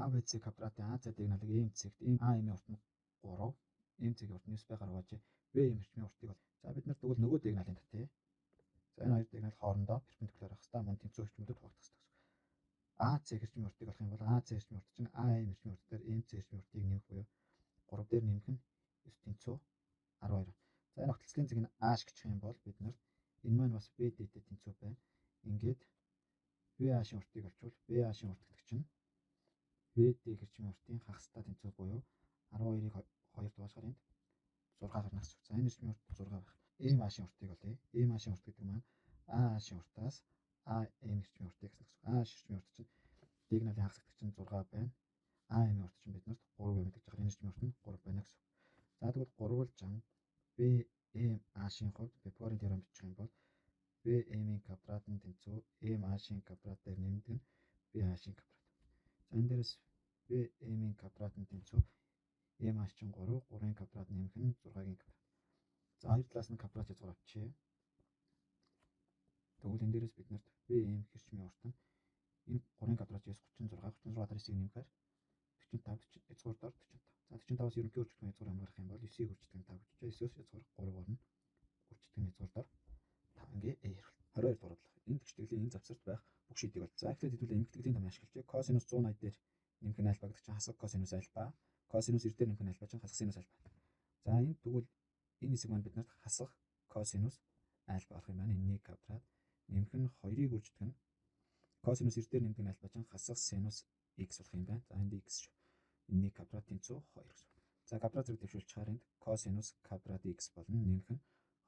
ABC квадратын AC диагоналыг ийм цэгт ийм AM-ийн урт нь 3, ийм цэгийн урт нь 9 байгаар хувааж BM эрчмийн уртыг бол. За бид нар тэгвэл нөгөө диагоналын татъя. За энэ хоёр диагонал хоорондоо перпендикуляр байх хэвээр мөн тэнцүү эрчмүүдэд хуваагдах хэвээр. AC эрчмийн уртыг олох юм бол AC эрчмийн урт чинь AM эрчмийн урт дээр MC эрчмийн уртыг нэмэх буюу 3 дээр нэмэх нь 9 тэнцүү 12. За энэ огтлцлын зэг нь H гэх юм бол бид нар энэ маань бас BD-тэй тэнцүү байна. Ингээд BH-ийн уртыг олчвол BH-ийн урт гэдэг чинь BD эрчмийн уртын хагастай тэнцүү буюу 12-ыг 2 дуусгаар энд 6 гарна гэсэн. За энэ эрчмийн урт 6 байх. M-H-ийн уртыг олъё. M-H-ийн урт гэдэг маань AH-ийн уртаас AM эрчмийн уртыг гэсэн. AH эрчмийн урт чинь диагоналын хагас гэдэг чинь 6 байна. AM-ийн урт чинь биднэрт 3 байна гэж байгаа. Энэ эрчмийн урт нь 3 байна гэсэн. За тэгвэл гурвуулжин BM-H-ийн хувьд Pythagoras-ын теорем бичих юм бол BM-ийн квадратын тэнцүү M-H-ийн квадрат дээр нэмдэг нь BH-ийн квадрат. За энэ дээрээс BM-ийн квадратын тэнцүү M-H чинь 3, 3-ын квадрат нэмэх нь 6-гийн квадрат. За хоёр талаас нь квадрат язгуур авчия. Тэгвэл энэ дээрээс биднэрт BM эрчмийн урт нь энэ 3-ын квадрат 9 36, 36 дараа 9-ийг нэмэхээр 45 язгуур дор 45. За 45-аас ерөнхий үржигдэх язгуур хамаарах юм бол 9-ийг үржигдэх нь 5 гэж байна. 9-өөс язгуур 3 болно. Үржигдэх нь язгуур дор 5 ингээ ярил. 22 дугаар бодлого. Энэ тэгштгэлийн энэ завсарт байх бүх шийдийг бол. За эхлээд хэдүүлээ эмэгтгэлийн томьёо ашиглаж косинус 180 дээр нэмэх нь альфа гэдэг чинь хасах косинус альфа. Косинус 90 дээр нэмэх нь альфа чинь хасах синус альфа. За энэ тэгвэл энэ хэсэг маань биднэрт хасах косинус альфа болох юм байна. Энэний квадрат нэмэх нь 2-ыг үржигдэх нь косинус 90 дээр нэмэх нь альфа чинь хасах синус x болох юм байна. За энд x шүү. Энэний квадрат тэнцүү 2 гэсэн. За квадрат зэрэг дэвшүүлчихээр энд косинус квадрат x болно. Нэмэх нь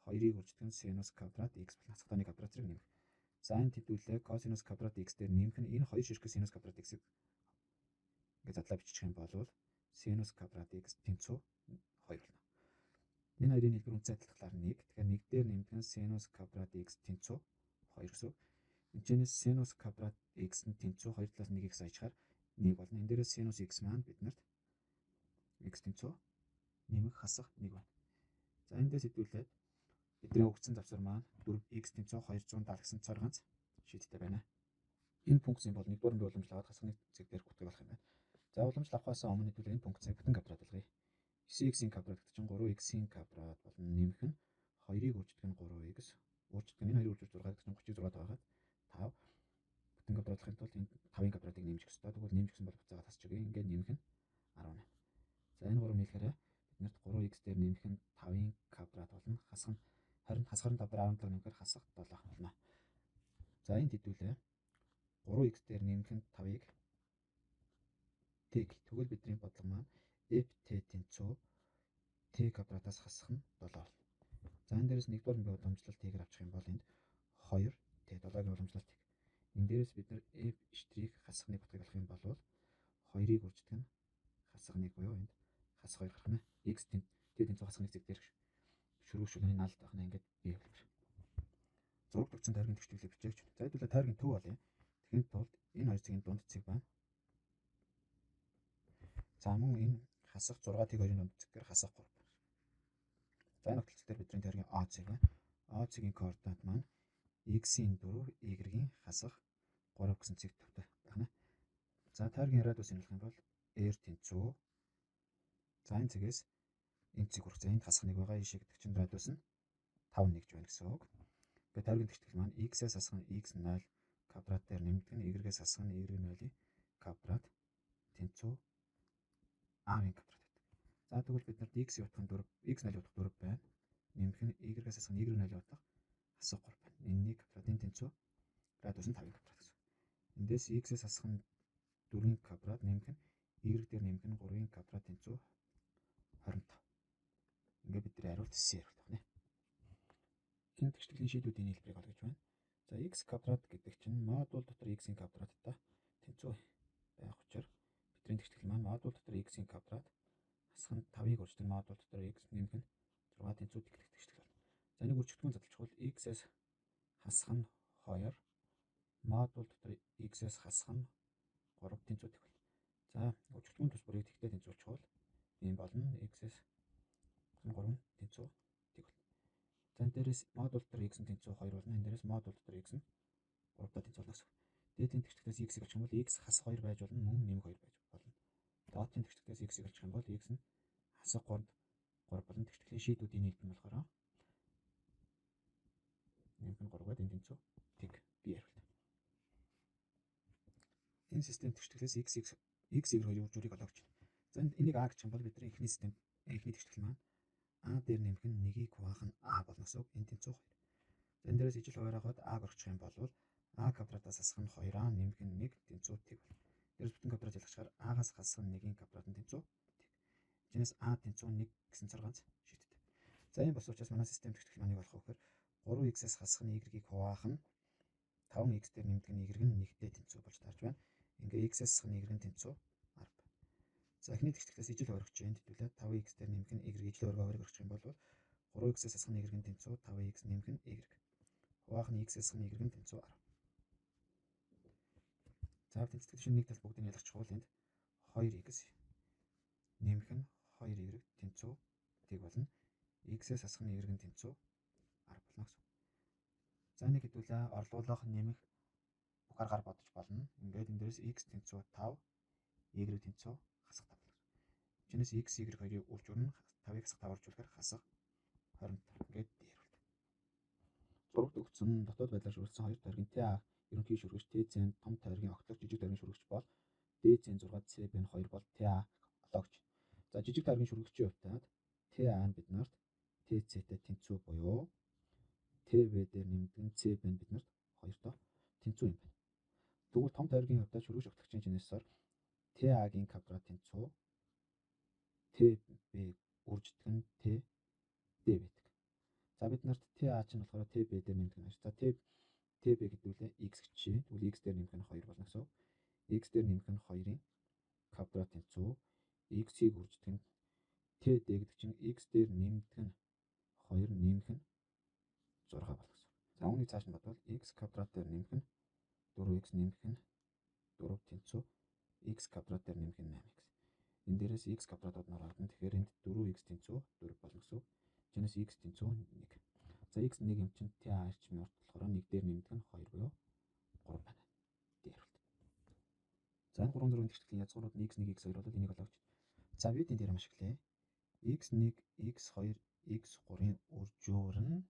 2-ыг үржигдэх нь синус квадрат x болно. Хасах тооны квадрат зэрэг нэмэх. За энэ хэдүүлээ косинус квадрат x дээр нэмэх нь энэ хоёр ширхэг синус квадрат x-ийг ингээд задлаа бичих юм бол синус квадрат x тэнцүү 2 болно. Энэ хоёрын нийлбэр үнцний адилтгалаар 1. Тэгэхээр 1 дээр нэмэх нь синус квадрат x тэнцүү 2 гэсэн. Энэчнээс синус квадрат x нь тэнцүү 2 талаас 1-ийг саяжхаар 1 болно. Энэ дээрээс синус x маань биднэрт x тэнцүү нэмэх хасах 1 байна. За эндээс хэдүүлээд бидний өгсөн завсар маань 4x тэнцүү 270 гэсэн цор ганц шийдтэй байна. Энэ функцийн бол 1-р бие уламжлал аваад хасах нэг зэг дээр бүтэх болох юм байна. За уламжлал авахаас өмнө хэдүүлээ энэ функцийг бүтэн квадрат болгоё. 9x-ийн квадрат гэдэг чинь 3x-ийн квадрат болно. Нэмэх нь 2-ыг үржигдэх нь 3x. Үржигдэх нь энэ хоёрыг үржиж 6 гэдэг чинь 36 байгаад 5. Бүтэн квадратлахын тулд энэ 5-ын квадратыг нэмжих ёстой. Тэгвэл нэмжих гэсэн бол буцаагаад хасчих үгүй. Ингээд нэмэх нь 18. За энэ 3 нийлэхээр биднэрт 3x дээр нэмэх нь 5-ын квадрат болно. Хасах нь 20 хасах 25 дээр 17 нэмэхээр хасах 7 болно. За энд хэдүүлээ 3x дээр нэмэх нь 5-ыг t. Тэгвэл бидний бодлого маань ft тэнцүү t квадратаас хасах нь 7 болно. За энэ дээрээс 1-р бие уламжлалт t-гээр авчих юм бол энд 2 t 7-гийн уламжлалт t. Энэ дээрээс бид нар f штрих хасах 1 бодохыг олох юм бол 2-ыг үржигдэх нь хасах 1 буюу энд хасах 2 гарах нь x t тэнцүү хасах 1 зэг дээр шүрүүшүүлний наалт байх нь ингээд бий хэлбэр. Зураг төгсөн тойргийн тэгштэглийг бичээч. За хэдүүлээ тойргийн төв болъё. Тэгэхэд тулд энэ хоёр цэгийн дунд цэг байна. За мөн энэ хасах 6 тэг хоёрын дунд цэгээр хасах 3 байна. За энэ огтлцэг дээр бидний тойргийн O цэг байна. O цэгийн координат маань x-ийн 4, y-ийн хасах 3 гэсэн цэг төвтэй байна. За тойргийн радиус юм болох юм бол r тэнцүү. За энэ цэгээс энэ цэг хүрэх. За энд хасах 1 байгаа. Ишээ гэдэг чинь радиус нь 5 нэгж байна гэсэн үг. Тэгээд тойргийн тэгштгэл маань x-ээс хасах нь x0 квадрат дээр нэмэгдэх нь y-ээс хасах нь y0-ийн квадрат тэнцүү a-ийн квадрат гэдэг. За тэгвэл бид нарт x утгах нь 4, x0 утгах 4 байна. Нэмэх нь y-ээс хасах нь y0 утгах хасах 3 байна. Энэний квадратын тэнцүү радиус нь 5-ийн квадрат гэсэн. Эндээс x-ээс хасах нь 4-ийн квадрат нэмэх нь y дээр нэмэх нь 3-ийн квадрат тэнцүү 25. Ингээд бидний хариулт C хариулт байна. Энэ тэгштгэлийн шийдвүүдийн нийлбэрийг олгож байна. За x квадрат гэдэг чинь модуль дотор x-ийн квадраттай тэнцүү байх учраас бидний тэгштгэл маань модуль дотор x-ийн квадрат хасах нь 5-ыг үржигдэх модуль дотор x нэмэх нь 6 тэнцүү тэглэх тэгштгэл байна. За энийг үржигдэхүүн задлчихвол x-ээс хасах нь 2, модуль дотор x-ээс хасах нь 3 тэнцүү тэгвэл. За үржигдэхүүн тус бүрийг тэгтээ тэнцвүүлчихвол ийм болно. X-ээс 3 тэнцүү тэгвэл. За энэ дээрээс модуль дотор x нь тэнцүү 2 болно. Энэ дээрээс модуль дотор x нь 3 тоо тэнцүү болно гэсэн. Дээдийн тэгштгэлээс x-ийг олчих юм бол x хасах 2 байж болно, мөн нэмэх 2 байж болно. доотын тэгшлээс x-ийг олчих юм бол x нь хасах 3 болон тэгшлийн шийдүүдийн нийлбэр нь болохоор нэмэх нь 3 гэдэг энэ тэнцүү тэг бий хариулт. Энэ систем тэгшлээс x2-ийн үржүүрийг олоо гэж байна. За энийг а гэх юм бол бидний эхний тэгшил маань а дээр нэмэх нь 1-ийг хуваах нь а болно гэсэн үг. Энэ тэнцүү 2. За энэ дээрээс ижил хуваараа хаад а орчих юм бол а квадратаас хасах нь 2а нэмэх нь 1 тэнцүү тэг болно. Дээрээс бүтэн квадрат ялгачаар а-гаас хасах нь 1-ийн квадратын тэнцүү тэг. Жинээс а тэнцүү 1 гэсэн цар ганц шийддэг. За энэ бос учраас манай систем тэгшил маань юу болох вэ гэхээр 3x-ээс хасах нь y-ийг хуваах нь 5x дээр нэмдэг нь y нь 1-тэй тэнцүү болж таарч байна. Ингээ x-ээс хасах нь y-ийн тэнцүү 10. За эхний тэгшлээс ижил хувааргач энэ хэдүүлээ 5x дээр нэмэх нь y ижил хувааргаар орчих юм бол 3x-ээс хасах нь y-ийн тэнцүү 5x нэмэх нь y. Хуваах нь x-ээс хасах нь y-ийн тэнцүү 10. За тэнцвэрийн шинэ нэг талд бүгдийг ялгачих бол энд 2x нэмэх нь 2y тэнцүү тэг болно. X-ээс хасах нь y-ийн тэнцүү 10 болно гэсэн. За нэг хэдүүлээ орлуулах нэмэх бүх аргаар бодож болно. Ингээд энэ дээрээс x тэнцүү 5 y тэнцүү хасах 5 болно. Жинээс x y2-ийн үржүүр нь 5-ыг хасах 5 оржуулахаар хасах 25 ингээд яривал. Зурагт өгсөн дотоод байдлаар шүргэгдсэн хоёр тойргийн TA ерөнхий шүргэгч TC-ийн том тойргийн огтлог жижиг тойргийн шүргэгч бол DC-ийн 6 CB-ийн 2 бол TA олоо гэж. За жижиг тойргийн шүргэгчийн хувьд TA нь бид нарт TC-тэй тэнцүү буюу TB дээр нэмдэг нь CB нь бид нарт 2-той тэнцүү юм байна. Тэгвэл том тойргийн хувьд шүргэгч огтлагчийн чинээсээр TA-гийн квадрат тэнцүү TB үржигдэх нь TD байдаг. За бид нарт TA чинь болохоор TB дээр нэмдэг нь 2. За TB гэдгүүлээ x гэж чинь. Тэгвэл x дээр нэмэх нь 2 болно гэсэн. X дээр нэмэх нь 2-ын квадрат тэнцүү x-ийг үржигдэх нь TD гэдэг чинь x дээр нэмдэг нь 2 нэмэх нь 6 болно гэсэн. За үүнийг цааш нь бодвол x квадрат дээр нэмэх нь 4x нэмэх нь 4 тэнцүү x квадрат дээр нэмэх нь 8x. Энэ дээрээс x квадратууд нь ороод тэгэхээр энд 4x тэнцүү 4 болно гэсэн. Жинээс x тэнцүү 1. За x 1 юм чинь TA арчмын урт болохоор 1 дээр нэмдэг нь 2 буюу 3 байна. Дээрвэлт. За энэ 3 4-ийн тэгшлийн язгуурууд нь x1 x2 бол энийг олоо гэж. За бид энэ дээр маш иглээ. x1 x2 x3-ийн үржүүр нь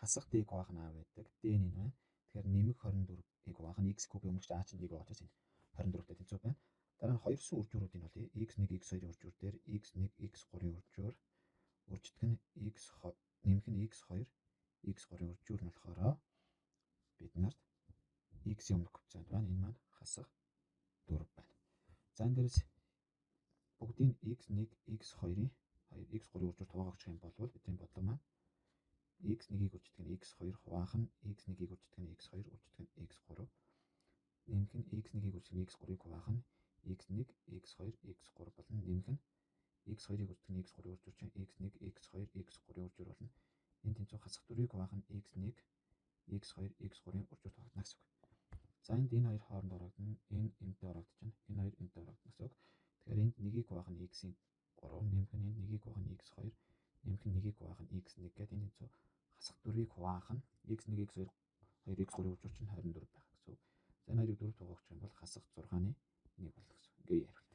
хасах d-ийг хуваах нь а байдаг. D нь энэ байна. Тэгэхээр нэмэх 24-ийг хуваах нь x кубын өмнөх а чинь d-ийг хувааж энэ 24-тэй тэнцүү байна. Дараа нь хоёрсон үржүүрүүдийг олъё. x1 x2-ийн үржүүр дээр x1 x3-ийн үржүүр үржигдэх нь x2 нэмэх нь x2 x3-ийн үржүүр нь болохоор бид нарт x-ийн өмнөх коэффициент байна. Энэ маань хасах 4 байна. За энэ дээрээс бүгдийн x1 x2-ийн x3-ийн үржүүр хувааж авчих юм бол бидний бодлого маань x1-ийг үржигдэх нь x2 хуваах нь x1-ийг үржигдэх нь x2 үржигдэх нь x3 нэмэх нь x1-ийг үржигдэх нь x3-ийг хуваах нь x1 x2 x3 болон нэмэх нь x2-ийг үржигдэх нь x3-ийн үржүүр чинь x1 x2 x3-ийн үржүүр болно. Энэ тэнцүү хасах 4-ийг хуваах нь x1 x2 x3-ийн үржүүр тогтно гэсэн үг. За энд энэ хоёр хооронд орогдно. Энэ энтэй орогдож байна. Энэ хоёр энтэй орогдно гэсэн үг. Тэгэхээр энд 1-ийг хуваах нь x-ийн 3 нэмэх нь энд 1-ийг хуваах нь x2 нэмэх нь 1-ийг хуваах нь x1 гэдэг энэ тэнцүү хасах 4-ийг хуваах нь x1 x2 2 x3-ийн үржүүр чинь 24 байх гэсэн үг. За энэ хоёрыг 4-т хуваах юм бол хасах 6-ны 1 болно гэсэн үг. Ингээ яривал.